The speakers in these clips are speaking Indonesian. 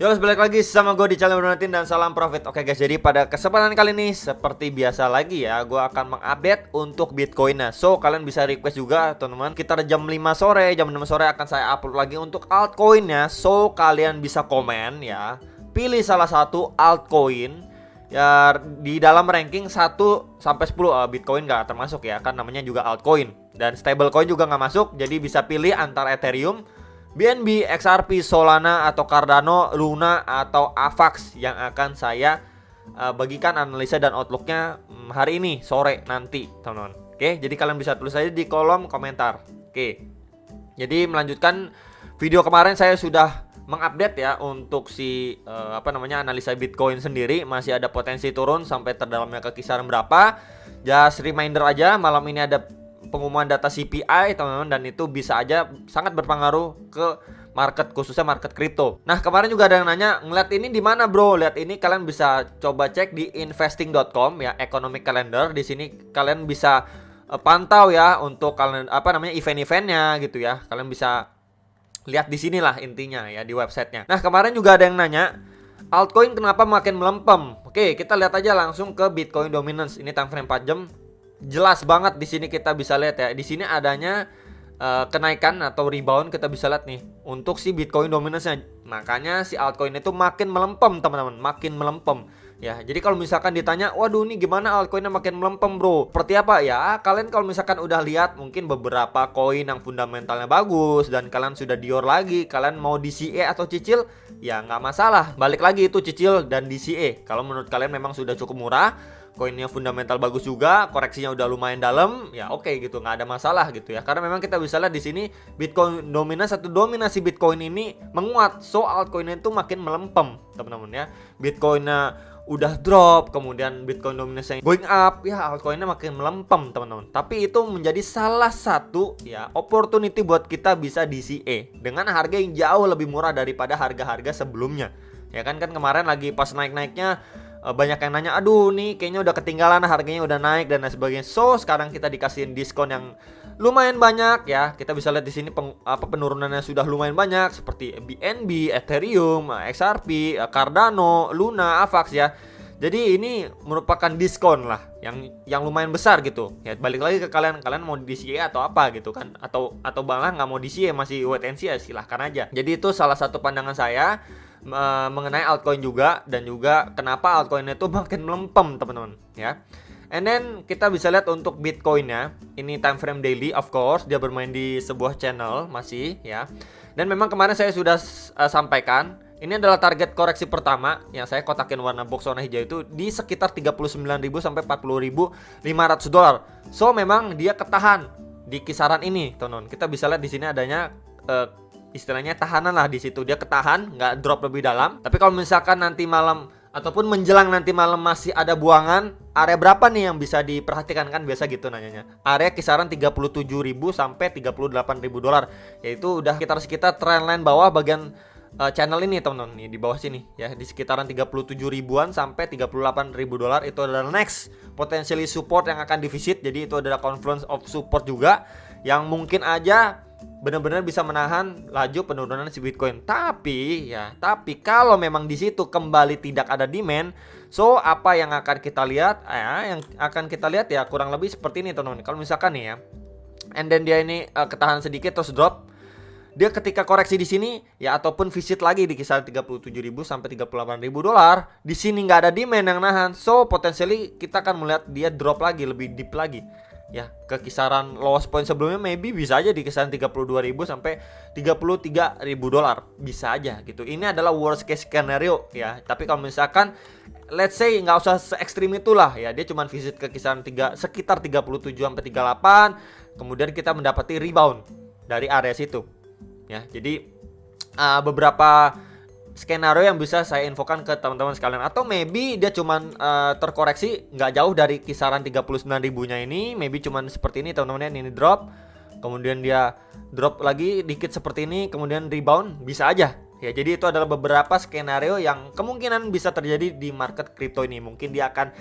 Yo, balik lagi sama gue di channel Brunatin dan salam profit. Oke guys, jadi pada kesempatan kali ini seperti biasa lagi ya, gue akan mengupdate untuk Bitcoin-nya. So, kalian bisa request juga teman-teman. Kita jam 5 sore, jam 6 sore akan saya upload lagi untuk altcoin-nya. So, kalian bisa komen ya. Pilih salah satu altcoin ya di dalam ranking 1 sampai 10. Bitcoin gak termasuk ya, kan namanya juga altcoin. Dan stablecoin juga gak masuk, jadi bisa pilih antara Ethereum, BNB, XRP, Solana, atau Cardano, Luna, atau Avax yang akan saya bagikan analisa dan outlooknya hari ini sore nanti teman-teman. Oke, jadi kalian bisa tulis aja di kolom komentar. Oke, jadi melanjutkan video kemarin saya sudah mengupdate ya untuk si analisa Bitcoin sendiri. Masih ada potensi turun sampai terdalamnya ke kisaran berapa. Just reminder aja, malam ini ada pengumuman data CPI teman-teman, dan itu bisa aja sangat berpengaruh ke market, khususnya market kripto. Nah, kemarin juga ada yang nanya, ngeliat ini di mana bro? Lihat ini, kalian bisa coba cek di investing.com ya, economic calendar. Di sini kalian bisa pantau ya untuk kalian event-eventnya gitu ya. Kalian bisa lihat di sinilah intinya ya, di websitenya. Nah, kemarin juga ada yang nanya, altcoin kenapa makin melempem? Oke, kita lihat aja langsung ke Bitcoin dominance. Ini time frame 4 jam. Jelas banget di sini kita bisa lihat ya. Di sini adanya kenaikan atau rebound, kita bisa lihat nih untuk si Bitcoin dominance-nya. Makanya si altcoin itu makin melempem teman-teman, makin melempem. Ya, jadi kalau misalkan ditanya, waduh nih gimana altcoinnya makin melempem bro? Seperti apa ya? Kalian kalau misalkan udah lihat mungkin beberapa koin yang fundamentalnya bagus dan kalian sudah dior lagi, kalian mau DCA atau cicil, ya nggak masalah. Balik lagi itu cicil dan DCA. Kalau menurut kalian memang sudah cukup murah, koinnya fundamental bagus juga, koreksinya udah lumayan dalam, ya oke gitu, nggak ada masalah gitu ya. Karena memang kita bisa lihat di sini Bitcoin dominasi Bitcoin ini menguat, so altcoinnya itu makin melempem teman-teman ya. Bitcoinnya udah drop, kemudian Bitcoin dominasinya going up, ya altcoinnya makin melempem teman-teman. Tapi itu menjadi salah satu ya opportunity buat kita bisa DCA dengan harga yang jauh lebih murah daripada harga-harga sebelumnya. Ya kan kemarin lagi pas naik-naiknya banyak yang nanya, aduh nih kayaknya udah ketinggalan, harganya udah naik dan lain sebagainya. So sekarang kita dikasihin diskon yang lumayan banyak ya. Kita bisa lihat di sini penurunannya sudah lumayan banyak seperti BNB, Ethereum, XRP, Cardano, Luna, Avax ya. Jadi ini merupakan diskon lah yang lumayan besar gitu. Ya balik lagi ke kalian mau DCA atau apa gitu kan, atau malah nggak mau DCA masih wait and see ya, silahkan aja. Jadi itu salah satu pandangan saya mengenai altcoin juga, dan juga kenapa altcoinnya itu makin melempem teman-teman ya. And then kita bisa lihat untuk Bitcoinnya, ini time frame daily, of course dia bermain di sebuah channel masih ya. Dan memang kemarin saya sudah sampaikan, ini adalah target koreksi pertama yang saya kotakin warna box warna hijau itu di sekitar 39.000 sampai 40.500 dolar. So memang dia ketahan di kisaran ini teman-teman. Kita bisa lihat di sini adanya istilahnya tahanan lah di situ, dia ketahan, nggak drop lebih dalam. Tapi kalau misalkan nanti malam ataupun menjelang nanti malam masih ada buangan, area berapa nih yang bisa diperhatikan, kan biasa gitu nanyanya. Area kisaran 37.000 sampai 38.000 dolar, yaitu udah sekitar trendline bawah bagian channel ini teman-teman, nih di bawah sini ya, di sekitaran 37 ribuan sampai 38.000 dolar. Itu adalah next potentially support yang akan divisit. Jadi itu adalah confluence of support juga yang mungkin aja benar-benar bisa menahan laju penurunan si Bitcoin. Tapi kalau memang di situ kembali tidak ada demand, so apa yang akan kita lihat? Yang akan kita lihat ya kurang lebih seperti ini teman-teman. Kalau misalkan nih ya, and then dia ini ketahan sedikit terus drop, dia ketika koreksi di sini ya ataupun visit lagi di kisaran 37.000 sampai 38.000 dolar, di sini nggak ada demand yang nahan, so potentially kita akan melihat dia drop lagi lebih deep lagi. Ya, ke kisaran lowest point sebelumnya maybe bisa aja di kisaran 32.000 sampai 33.000 dolar. Bisa aja gitu. Ini adalah worst case scenario ya. Tapi kalau misalkan let's say nggak usah se-ekstrim itulah ya. Dia cuma visit ke kisaran sekitar 37 sampai 38. Kemudian kita mendapati rebound dari area situ. Ya, jadi beberapa skenario yang bisa saya infokan ke teman-teman sekalian. Atau maybe dia cuman terkoreksi nggak jauh dari kisaran 39.000-nya ini, maybe cuman seperti ini teman-teman, ini drop, kemudian dia drop lagi dikit seperti ini, kemudian rebound, bisa aja ya. Jadi itu adalah beberapa skenario yang kemungkinan bisa terjadi di market kripto ini. Mungkin dia akan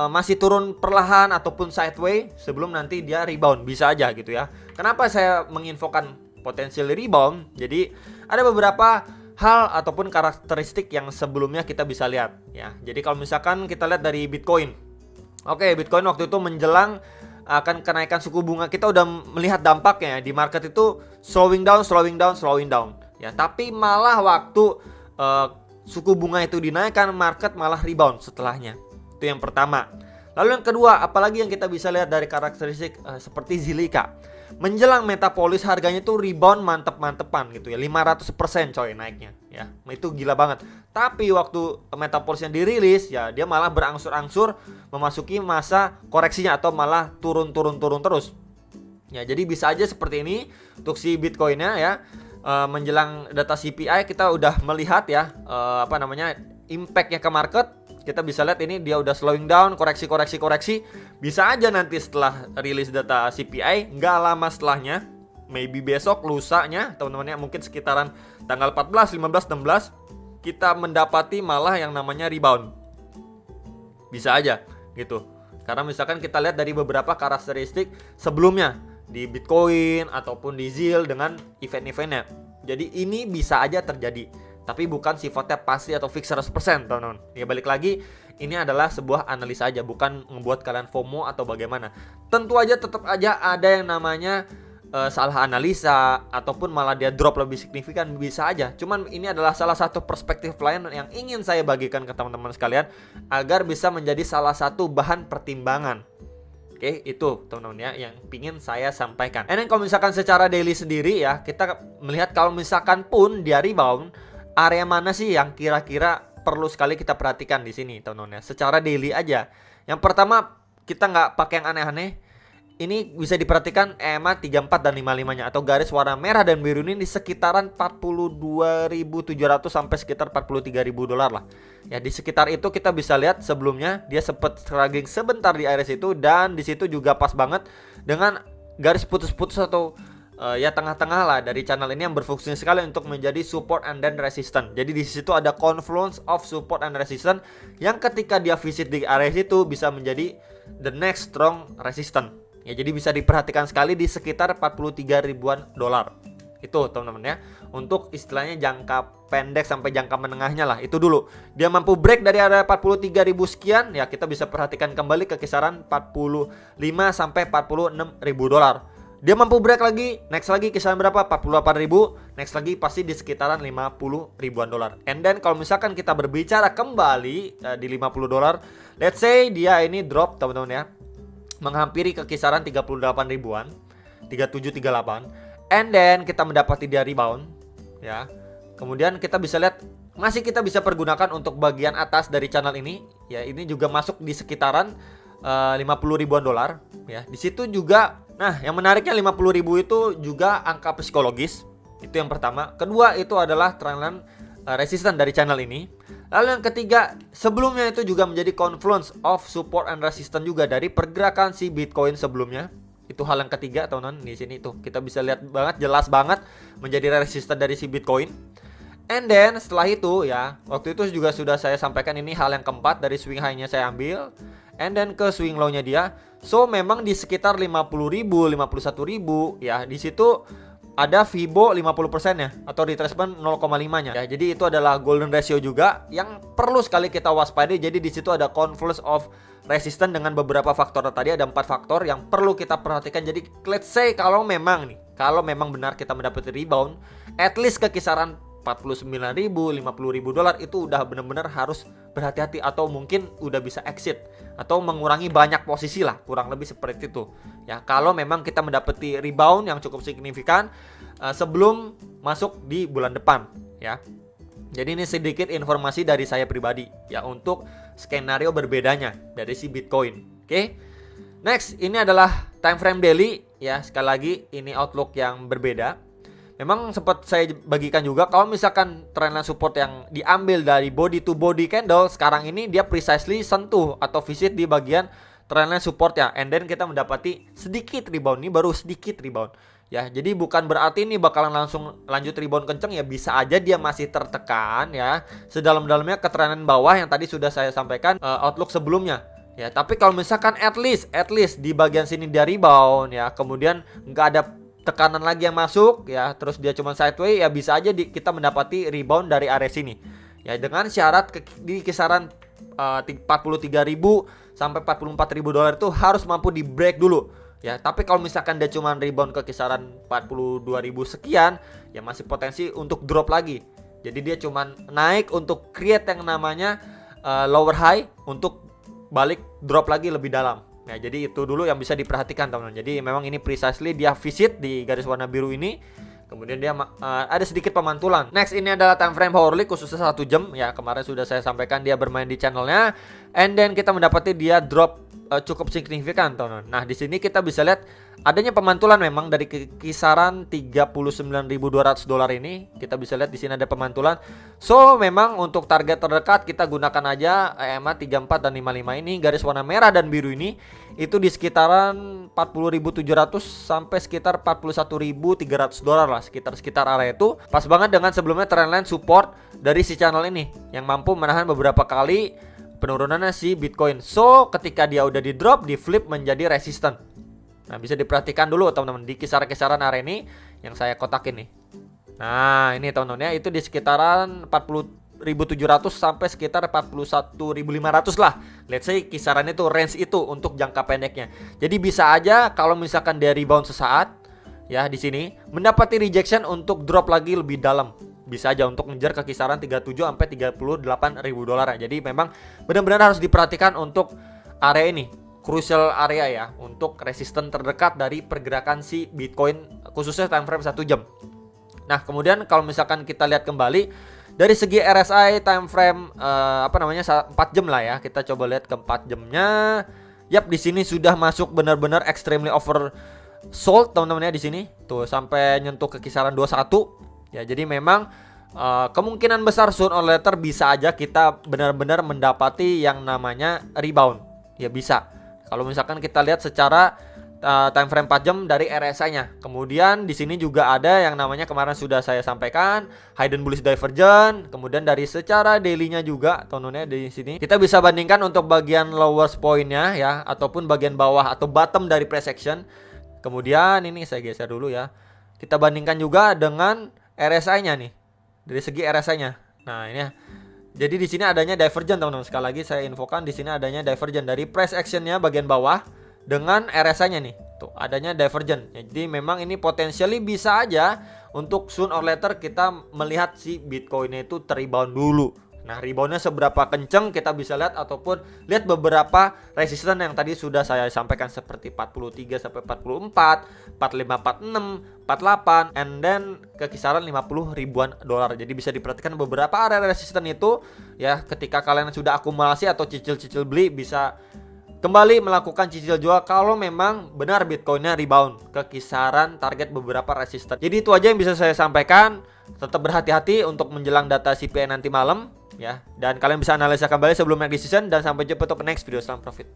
masih turun perlahan ataupun sideways sebelum nanti dia rebound, bisa aja gitu ya. Kenapa saya menginfokan potensial rebound? Jadi ada beberapa hal ataupun karakteristik yang sebelumnya kita bisa lihat ya. Jadi kalau misalkan kita lihat dari Bitcoin. Oke, Bitcoin waktu itu menjelang akan kenaikan suku bunga, kita udah melihat dampaknya di market itu slowing down ya. Tapi malah waktu suku bunga itu dinaikkan, market malah rebound setelahnya. Itu yang pertama. Lalu yang kedua, apalagi yang kita bisa lihat dari karakteristik seperti Zilliqa. Menjelang Metapolis harganya tuh rebound mantep-mantepan gitu ya, 500% coy naiknya ya. Itu gila banget. Tapi waktu Metapolisnya dirilis ya, dia malah berangsur-angsur memasuki masa koreksinya atau malah turun terus. Ya, jadi bisa aja seperti ini untuk si Bitcoinnya ya. Menjelang data CPI kita udah melihat ya impactnya ke market. Kita bisa lihat ini dia udah slowing down, koreksi. Bisa aja nanti setelah rilis data CPI, nggak lama setelahnya, maybe besok, lusanya, teman-teman ya, mungkin sekitaran tanggal 14, 15, 16, kita mendapati malah yang namanya rebound. Bisa aja gitu. Karena misalkan kita lihat dari beberapa karakteristik sebelumnya di Bitcoin ataupun di ZIL dengan event-eventnya. Jadi ini bisa aja terjadi. Tapi bukan sifatnya pasti atau fix 100%, teman-teman. Ya balik lagi, ini adalah sebuah analisa aja, bukan membuat kalian FOMO atau bagaimana. Tentu aja tetap aja ada yang namanya salah analisa ataupun malah dia drop lebih signifikan, bisa aja. Cuman ini adalah salah satu perspektif lain yang ingin saya bagikan ke teman-teman sekalian agar bisa menjadi salah satu bahan pertimbangan. Oke, itu teman-teman ya yang pingin saya sampaikan. And then kalau misalkan secara daily sendiri ya, kita melihat kalau misalkan pun dia rebound, area mana sih yang kira-kira perlu sekali kita perhatikan di sini, teman-teman ya. Secara daily aja. Yang pertama, kita nggak pakai yang aneh-aneh. Ini bisa diperhatikan EMA 34 dan 55-nya atau garis warna merah dan biru ini di sekitaran 42.700 sampai sekitar 43.000 dolar lah. Ya, di sekitar itu kita bisa lihat sebelumnya dia sempat struggling sebentar di area situ, dan di situ juga pas banget dengan garis putus-putus atau ya tengah-tengah lah dari channel ini yang berfungsi sekali untuk menjadi support and then resistance. Jadi di situ ada confluence of support and resistance yang ketika dia visit di area situ bisa menjadi the next strong resistance. Ya, jadi bisa diperhatikan sekali di sekitar 43 ribuan dolar. Itu teman-teman ya. Untuk istilahnya jangka pendek sampai jangka menengahnya lah, itu dulu. Dia mampu break dari area 43 ribu sekian, ya kita bisa perhatikan kembali ke kisaran 45 sampai 46 ribu dolar. Dia mampu break lagi, next lagi kisaran berapa? 48.000, next lagi pasti di sekitaran 50 ribuan dolar. And then kalau misalkan kita berbicara kembali di 50 dolar, let's say dia ini drop teman-teman ya, menghampiri ke kisaran 38 ribuan, 37, 38. And then kita mendapati dia rebound ya. Kemudian kita bisa lihat masih kita bisa pergunakan untuk bagian atas dari channel ini ya. Ini juga masuk di sekitaran 50 ribuan dolar ya. Di situ juga, nah yang menariknya 50 ribu itu juga angka psikologis. Itu yang pertama. Kedua itu adalah trendline resisten dari channel ini. Lalu yang ketiga, sebelumnya itu juga menjadi confluence of support and resistance juga dari pergerakan si Bitcoin sebelumnya. Itu hal yang ketiga teman-teman. Di sini tuh kita bisa lihat banget, jelas banget menjadi resisten dari si Bitcoin. And then setelah itu ya, waktu itu juga sudah saya sampaikan, ini hal yang keempat dari swing high-nya saya ambil. And then ke swing low-nya dia. So memang di sekitar 50.000, 51.000 ya. Di situ ada Fibo 50% ya, atau retracement 0,5-nya. Ya, jadi itu adalah golden ratio juga yang perlu sekali kita waspadai. Jadi di situ ada confluence of resistance dengan beberapa faktor. Tadi ada 4 faktor yang perlu kita perhatikan. Jadi let's say kalau memang benar kita mendapat rebound at least ke kisaran 49.000, 50.000 dolar, itu udah benar-benar harus berhati-hati atau mungkin udah bisa exit atau mengurangi banyak posisi lah, kurang lebih seperti itu ya. Kalau memang kita mendapati rebound yang cukup signifikan sebelum masuk di bulan depan ya. Jadi ini sedikit informasi dari saya pribadi ya untuk skenario berbedanya dari si Bitcoin. Oke. Next, ini adalah time frame daily ya. Sekali lagi ini outlook yang berbeda. Memang sempat saya bagikan juga kalau misalkan trendline support yang diambil dari body to body candle sekarang ini dia precisely sentuh atau visit di bagian trendline support ya. And then kita mendapati sedikit rebound, ini baru sedikit rebound ya. Jadi bukan berarti ini bakalan langsung lanjut rebound kenceng ya, bisa aja dia masih tertekan ya. Sedalam-dalamnya ke trendline bawah yang tadi sudah saya sampaikan outlook sebelumnya. Ya, tapi kalau misalkan at least di bagian sini dia rebound ya, kemudian nggak ada tekanan lagi yang masuk ya, terus dia cuma sideways ya, bisa aja kita mendapati rebound dari area sini. Ya dengan syarat di kisaran 43.000 sampai 44.000 dolar itu harus mampu di break dulu. Ya, tapi kalau misalkan dia cuma rebound ke kisaran 42.000 sekian, ya masih potensi untuk drop lagi. Jadi dia cuma naik untuk create yang namanya lower high untuk balik drop lagi lebih dalam. Nah, jadi itu dulu yang bisa diperhatikan teman-teman. Jadi memang ini precisely dia visit di garis warna biru ini. Kemudian dia ada sedikit pemantulan. Next ini adalah time frame hourly khususnya 1 jam. Ya kemarin sudah saya sampaikan dia bermain di channelnya. And then kita mendapati dia drop cukup signifikan teman-teman. Nah di sini kita bisa lihat adanya pemantulan memang dari kisaran 39.200 dolar ini. Kita bisa lihat di sini ada pemantulan. So memang untuk target terdekat kita gunakan aja EMA 34 dan 55 ini, garis warna merah dan biru ini itu di sekitaran 40.700 sampai sekitar 41.300 dolar lah, sekitar area itu. Pas banget dengan sebelumnya trendline support dari si channel ini yang mampu menahan beberapa kali penurunannya si Bitcoin. So ketika dia udah di drop, di flip menjadi resisten. Nah bisa diperhatikan dulu teman-teman di kisaran area ini yang saya kotakin nih. Nah ini teman-teman ya, itu di sekitaran 40.700 sampai sekitar 41.500 lah. Let's say kisaran itu, range itu untuk jangka pendeknya. Jadi bisa aja kalau misalkan dia rebound sesaat ya di sini mendapati rejection untuk drop lagi lebih dalam. Bisa aja untuk ngejar ke kisaran 37 sampai 38.000 dolar. Jadi memang benar-benar harus diperhatikan untuk area ini, crucial area ya, untuk resisten terdekat dari pergerakan si Bitcoin khususnya time frame 1 jam. Nah, kemudian kalau misalkan kita lihat kembali dari segi RSI time frame 4 jam lah ya. Kita coba lihat ke 4 jamnya. Yap, di sini sudah masuk benar-benar extremely oversold teman-teman ya di sini. Tuh sampai nyentuh ke kisaran 21. Ya, jadi memang kemungkinan besar sooner or later bisa aja kita benar-benar mendapati yang namanya rebound. Ya bisa. Kalau misalkan kita lihat secara time frame 4 jam dari RSI-nya. Kemudian di sini juga ada yang namanya kemarin sudah saya sampaikan, hidden bullish divergence. Kemudian dari secara daily-nya juga teman-teman di sini kita bisa bandingkan untuk bagian lowest point-nya ya, ataupun bagian bawah atau bottom dari price action. Kemudian ini saya geser dulu ya. Kita bandingkan juga dengan RSI-nya nih. Dari segi RSI-nya. Nah, ini ya. Jadi di sini adanya divergence teman-teman. Sekali lagi saya infokan di sini adanya divergence dari price action-nya bagian bawah dengan RSI-nya nih. Tuh, adanya divergence. Jadi memang ini potensially bisa aja untuk soon or later kita melihat si Bitcoin itu terrebound dulu. Nah, reboundnya seberapa kenceng kita bisa lihat, ataupun lihat beberapa resisten yang tadi sudah saya sampaikan seperti 43 sampai 44, 45, 46, 48, and then ke kisaran 50 ribuan dolar. Jadi bisa diperhatikan beberapa area resisten itu ya, ketika kalian sudah akumulasi atau cicil-cicil beli bisa kembali melakukan cicil jual kalau memang benar Bitcoinnya rebound ke kisaran target beberapa resisten. Jadi itu aja yang bisa saya sampaikan. Tetap berhati-hati untuk menjelang data CPI nanti malam ya. Dan kalian bisa analisa kembali sebelum make decision. Dan sampai jumpa untuk next video. Salam profit.